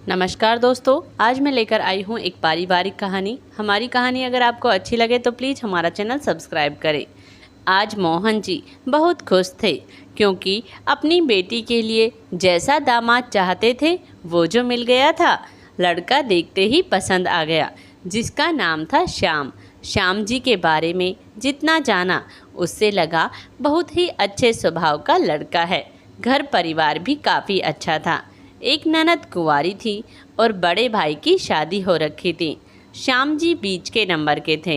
नमस्कार दोस्तों, आज मैं लेकर आई हूँ एक पारिवारिक कहानी। हमारी कहानी अगर आपको अच्छी लगे तो प्लीज़ हमारा चैनल सब्सक्राइब करें। आज मोहन जी बहुत खुश थे क्योंकि अपनी बेटी के लिए जैसा दामाद चाहते थे वो जो मिल गया था। लड़का देखते ही पसंद आ गया, जिसका नाम था श्याम। श्याम जी के बारे में जितना जाना उससे लगा बहुत ही अच्छे स्वभाव का लड़का है। घर परिवार भी काफ़ी अच्छा था। एक ननद कुंवारी थी और बड़े भाई की शादी हो रखी थी। श्याम जी बीच के नंबर के थे।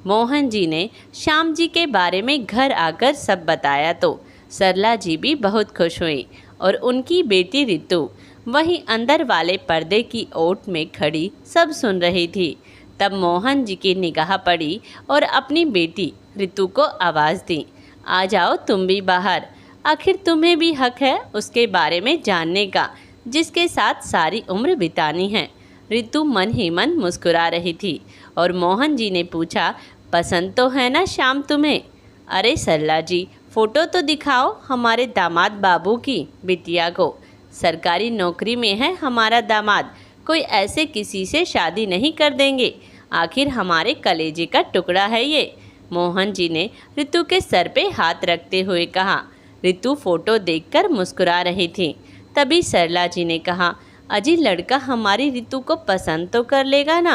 मोहन जी ने श्याम जी के बारे में घर आकर सब बताया तो सरला जी भी बहुत खुश हुई और उनकी बेटी रितु वहीं अंदर वाले पर्दे की ओट में खड़ी सब सुन रही थी। तब मोहन जी की निगाह पड़ी और अपनी बेटी रितु को आवाज़ दी, आ जाओ तुम भी बाहर, आखिर तुम्हें भी हक है उसके बारे में जानने का जिसके साथ सारी उम्र बितानी है। रितु मन ही मन मुस्कुरा रही थी और मोहन जी ने पूछा, पसंद तो है ना श्याम तुम्हें? अरे सरला जी, फ़ोटो तो दिखाओ हमारे दामाद बाबू की बिटिया को। सरकारी नौकरी में है हमारा दामाद, कोई ऐसे किसी से शादी नहीं कर देंगे, आखिर हमारे कलेजे का टुकड़ा है ये। मोहन जी ने रितु के सर पे हाथ रखते हुए कहा। रितु फ़ोटो देखकर मुस्कुरा रही थी। तभी सरला जी ने कहा, अजी लड़का हमारी रितु को पसंद तो कर लेगा ना?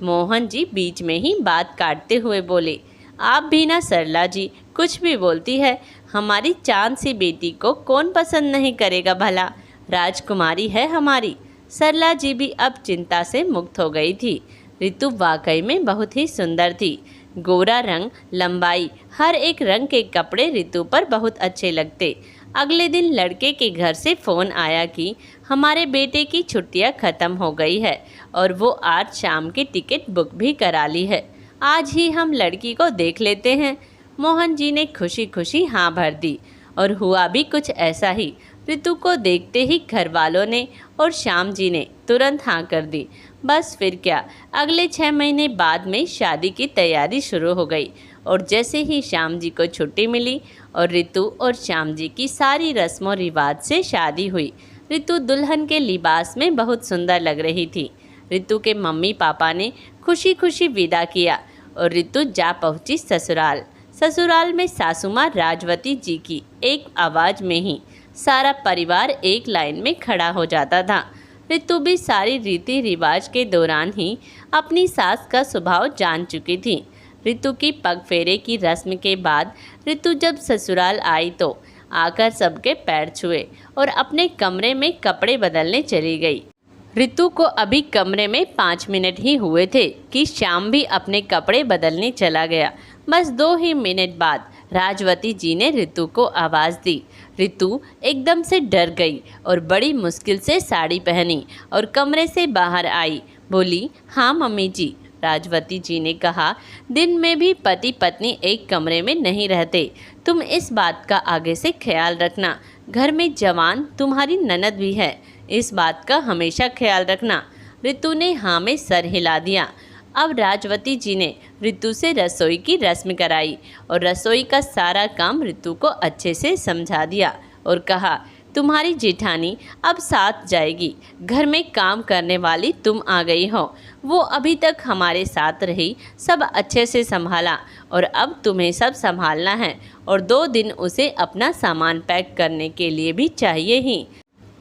मोहन जी बीच में ही बात काटते हुए बोले, आप भी ना सरला जी, कुछ भी बोलती है। हमारी चांद सी बेटी को कौन पसंद नहीं करेगा भला, राजकुमारी है हमारी। सरला जी भी अब चिंता से मुक्त हो गई थी। रितु वाकई में बहुत ही सुंदर थी। गोरा रंग, लंबाई, हर एक रंग के कपड़े रितु पर बहुत अच्छे लगते। अगले दिन लड़के के घर से फ़ोन आया कि हमारे बेटे की छुट्टियां ख़त्म हो गई है और वो आज शाम की टिकट बुक भी करा ली है। आज ही हम लड़की को देख लेते हैं। मोहन जी ने खुशी खुशी हाँ भर दी और हुआ भी कुछ ऐसा ही। रितु को देखते ही घर वालों ने और श्याम जी ने तुरंत हाँ कर दी। बस फिर क्या, अगले 6 महीने बाद में शादी की तैयारी शुरू हो गई और जैसे ही श्याम जी को छुट्टी मिली और रितु और श्याम जी की सारी रस्मों रिवाज से शादी हुई। रितु दुल्हन के लिबास में बहुत सुंदर लग रही थी। रितु के मम्मी पापा ने खुशी खुशी विदा किया और रितु जा पहुंची ससुराल। ससुराल में सासू माँ राजवती जी की एक आवाज़ में ही सारा परिवार एक लाइन में खड़ा हो जाता था। रितु भी सारी रीति रिवाज के दौरान ही अपनी सास का स्वभाव जान चुकी थी। रितु की पग फेरे की रस्म के बाद रितु जब ससुराल आई तो आकर सबके पैर छुए और अपने कमरे में कपड़े बदलने चली गई। रितु को अभी कमरे में 5 मिनट ही हुए थे कि श्याम भी अपने कपड़े बदलने चला गया। बस 2 ही मिनट बाद राजवती जी ने रितु को आवाज़ दी। रितु एकदम से डर गई और बड़ी मुश्किल से साड़ी पहनी और कमरे से बाहर आई। बोली, हाँ मम्मी जी। राजवती जी ने कहा, दिन में भी पति पत्नी एक कमरे में नहीं रहते, तुम इस बात का आगे से ख्याल रखना। घर में जवान तुम्हारी ननद भी है, इस बात का हमेशा ख्याल रखना। रितु ने हाँ में सर हिला दिया। अब राजवती जी ने रितु से रसोई की रस्म कराई और रसोई का सारा काम रितु को अच्छे से समझा दिया और कहा, तुम्हारी जेठानी अब साथ जाएगी, घर में काम करने वाली तुम आ गई हो। वो अभी तक हमारे साथ रही, सब अच्छे से संभाला और अब तुम्हें सब संभालना है और 2 दिन उसे अपना सामान पैक करने के लिए भी चाहिए ही।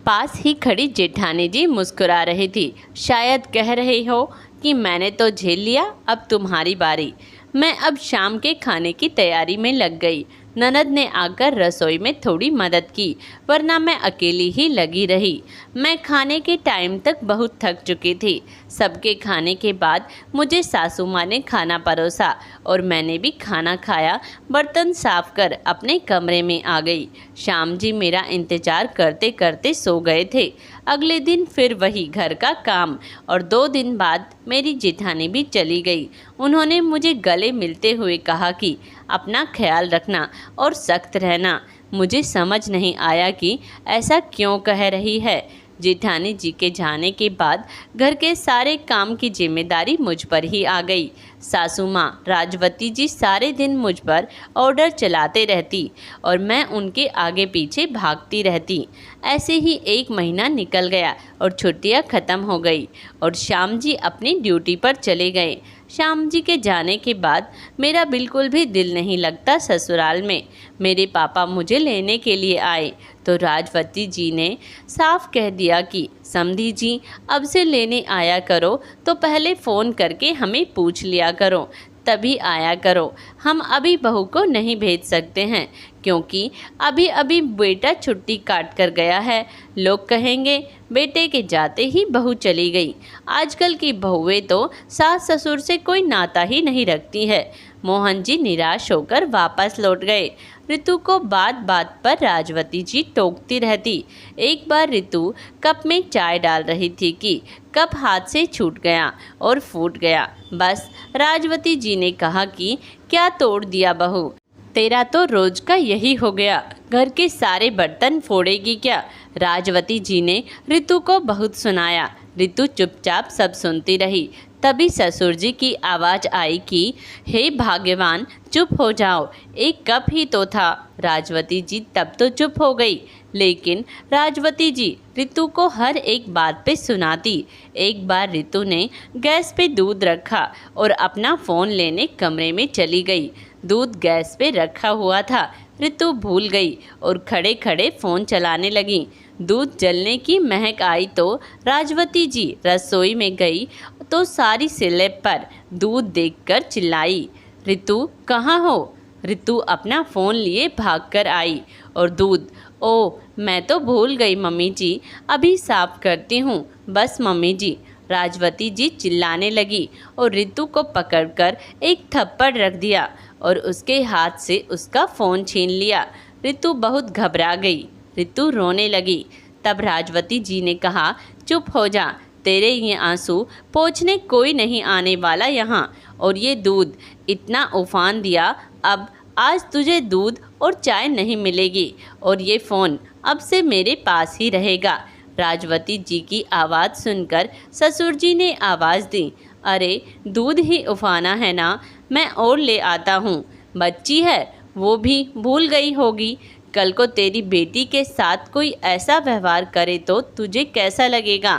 पास ही खड़ी जेठानी जी मुस्कुरा रही थी, शायद कह रही हो कि मैंने तो झेल लिया, अब तुम्हारी बारी। मैं अब शाम के खाने की तैयारी में लग गई। ननद ने आकर रसोई में थोड़ी मदद की, वरना मैं अकेली ही लगी रही। मैं खाने के टाइम तक बहुत थक चुकी थी। सबके खाने के बाद मुझे सासू माँ ने खाना परोसा और मैंने भी खाना खाया। बर्तन साफ कर अपने कमरे में आ गई। श्याम जी मेरा इंतज़ार करते करते सो गए थे। अगले दिन फिर वही घर का काम और 2 दिन बाद मेरी जेठानी भी चली गई। उन्होंने मुझे गले मिलते हुए कहा कि अपना ख्याल रखना और सख्त रहना। मुझे समझ नहीं आया कि ऐसा क्यों कह रही है। जेठानी जी के जाने के बाद घर के सारे काम की जिम्मेदारी मुझ पर ही आ गई। सासू माँ राजवती जी सारे दिन मुझ पर ऑर्डर चलाते रहती और मैं उनके आगे पीछे भागती रहती। ऐसे ही 1 महीना निकल गया और छुट्टियाँ ख़त्म हो गई और श्याम जी अपनी ड्यूटी पर चले गए। श्याम जी के जाने के बाद मेरा बिल्कुल भी दिल नहीं लगता ससुराल में। मेरे पापा मुझे लेने के लिए आए तो राजवती जी ने साफ कह दिया कि समधी जी अब से लेने आया करो तो पहले फ़ोन करके हमें पूछ लिया करो, तभी आया करो। हम अभी बहू को नहीं भेज सकते हैं क्योंकि अभी अभी बेटा छुट्टी काट कर गया है। लोग कहेंगे बेटे के जाते ही बहू चली गई। आजकल की बहुएं तो सास ससुर से कोई नाता ही नहीं रखती है। मोहन जी निराश होकर वापस लौट गए। ऋतु को बात बात पर राजवती जी टोकती रहती। एक बार ऋतु कप में चाय डाल रही थी कि कप हाथ से छूट गया और फूट गया। बस राजवती जी ने कहा कि क्या तोड़ दिया बहू, तेरा तो रोज का यही हो गया, घर के सारे बर्तन फोड़ेगी क्या। राजवती जी ने ऋतु को बहुत सुनाया। ऋतु चुपचाप सब सुनती रही। तभी ससुर जी की आवाज़ आई कि हे भाग्यवान चुप हो जाओ, एक कप ही तो था। राजवती जी तब तो चुप हो गई, लेकिन राजवती जी ऋतु को हर एक बात पे सुनाती। एक बार ऋतु ने गैस पे दूध रखा और अपना फ़ोन लेने कमरे में चली गई। दूध गैस पे रखा हुआ था। ऋतु भूल गई और खड़े खड़े फ़ोन चलाने लगी। दूध जलने की महक आई तो राजवती जी रसोई में गई तो सारी स्लैब पर दूध देखकर चिल्लाई, ऋतु कहाँ हो। ऋतु अपना फ़ोन लिए भागकर आई और दूध, ओ मैं तो भूल गई मम्मी जी, अभी साफ़ करती हूँ बस मम्मी जी। राजवती जी चिल्लाने लगी और ऋतु को पकड़कर एक थप्पड़ रख दिया और उसके हाथ से उसका फ़ोन छीन लिया। ऋतु बहुत घबरा गई। ऋतु रोने लगी। तब राजवती जी ने कहा, चुप हो जा, तेरे ये आंसू पोंछने कोई नहीं आने वाला यहाँ। और ये दूध इतना उफान दिया, अब आज तुझे दूध और चाय नहीं मिलेगी और ये फ़ोन अब से मेरे पास ही रहेगा। राजवती जी की आवाज़ सुनकर ससुर जी ने आवाज़ दी, अरे दूध ही उफाना है ना, मैं और ले आता हूँ। बच्ची है वो भी भूल गई होगी। कल को तेरी बेटी के साथ कोई ऐसा व्यवहार करे तो तुझे कैसा लगेगा।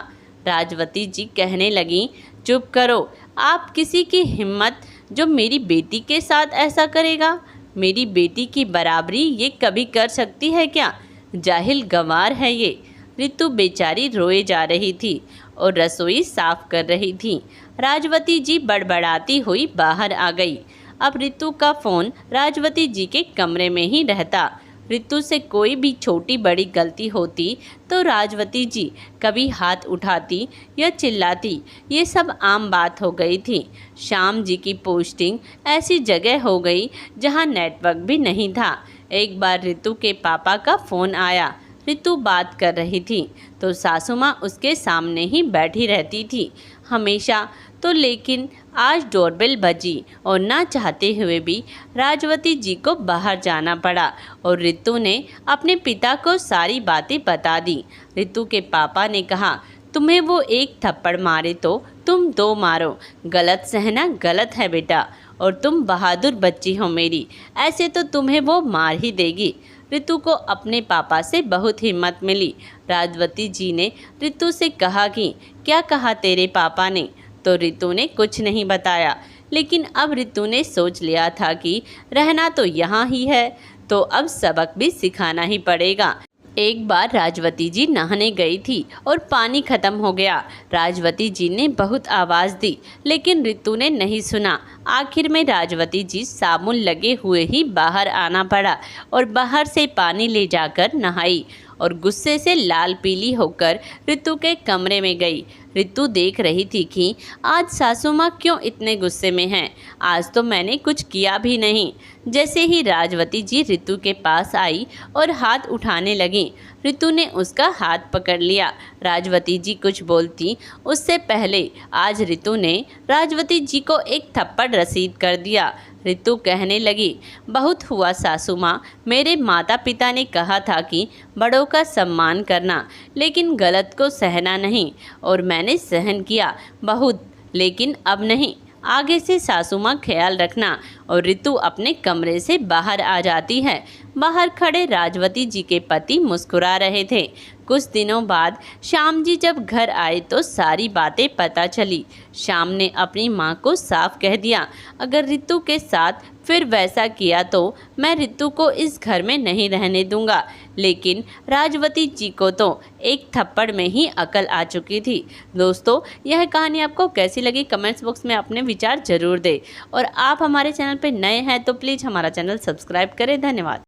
राजवती जी कहने लगी, चुप करो, आप किसी की हिम्मत जो मेरी बेटी के साथ ऐसा करेगा। मेरी बेटी की बराबरी ये कभी कर सकती है क्या। जाहिल गंवार है ये। ऋतु बेचारी रोए जा रही थी और रसोई साफ कर रही थी। राजवती जी बड़बड़ाती हुई बाहर आ गई। अब ऋतु का फ़ोन राजवती जी के कमरे में ही रहता। ऋतु से कोई भी छोटी बड़ी गलती होती तो राजवती जी कभी हाथ उठाती या चिल्लाती। ये सब आम बात हो गई थी। श्याम जी की पोस्टिंग ऐसी जगह हो गई जहां नेटवर्क भी नहीं था। एक बार ऋतु के पापा का फ़ोन आया। ऋतु बात कर रही थी तो सासू माँ उसके सामने ही बैठी रहती थी हमेशा। तो लेकिन आज डोरबेल बजी और ना चाहते हुए भी राजवती जी को बाहर जाना पड़ा और ऋतु ने अपने पिता को सारी बातें बता दी। ऋतु के पापा ने कहा, तुम्हें वो एक थप्पड़ मारे तो तुम 2 मारो, गलत सहना गलत है बेटा, और तुम बहादुर बच्ची हो मेरी, ऐसे तो तुम्हें वो मार ही देगी। ऋतु को अपने पापा से बहुत हिम्मत मिली। राजवती जी ने ऋतु से कहा कि क्या कहा तेरे पापा ने। तो ऋतु ने कुछ नहीं बताया, लेकिन अब ऋतु ने सोच लिया था कि रहना तो यहाँ ही है तो अब सबक भी सिखाना ही पड़ेगा। एक बार राजवती जी नहाने गई थी और पानी खत्म हो गया। राजवती जी ने बहुत आवाज़ दी, लेकिन ऋतु ने नहीं सुना। आखिर में राजवती जी साबुन लगे हुए ही बाहर आना पड़ा और बाहर से पानी ले जाकर नहाई और गुस्से से लाल पीली होकर ऋतु के कमरे में गई। रितु देख रही थी कि आज सासू माँ क्यों इतने गुस्से में हैं। आज तो मैंने कुछ किया भी नहीं। जैसे ही राजवती जी रितु के पास आई और हाथ उठाने लगी, रितु ने उसका हाथ पकड़ लिया। राजवती जी कुछ बोलती उससे पहले आज रितु ने राजवती जी को एक थप्पड़ रसीद कर दिया। रितु कहने लगी, बहुत हुआ सासू माँ, मेरे माता पिता ने कहा था कि बड़ों का सम्मान करना, लेकिन गलत को सहना नहीं, और मैंने सहन किया बहुत, लेकिन अब नहीं। आगे से सासू माँ ख्याल रखना। और रितु अपने कमरे से बाहर आ जाती है। बाहर खड़े राजवती जी के पति मुस्कुरा रहे थे। कुछ दिनों बाद श्याम जी जब घर आए तो सारी बातें पता चली। श्याम ने अपनी माँ को साफ कह दिया, अगर रितु के साथ फिर वैसा किया तो मैं रितु को इस घर में नहीं रहने दूंगा। लेकिन राजवती जी को तो एक थप्पड़ में ही अकल आ चुकी थी। दोस्तों, यह कहानी आपको कैसी लगी कमेंट्स बॉक्स में अपने विचार जरूर दें। और आप हमारे चैनल पर नए हैं तो प्लीज़ हमारा चैनल सब्सक्राइब करें। धन्यवाद।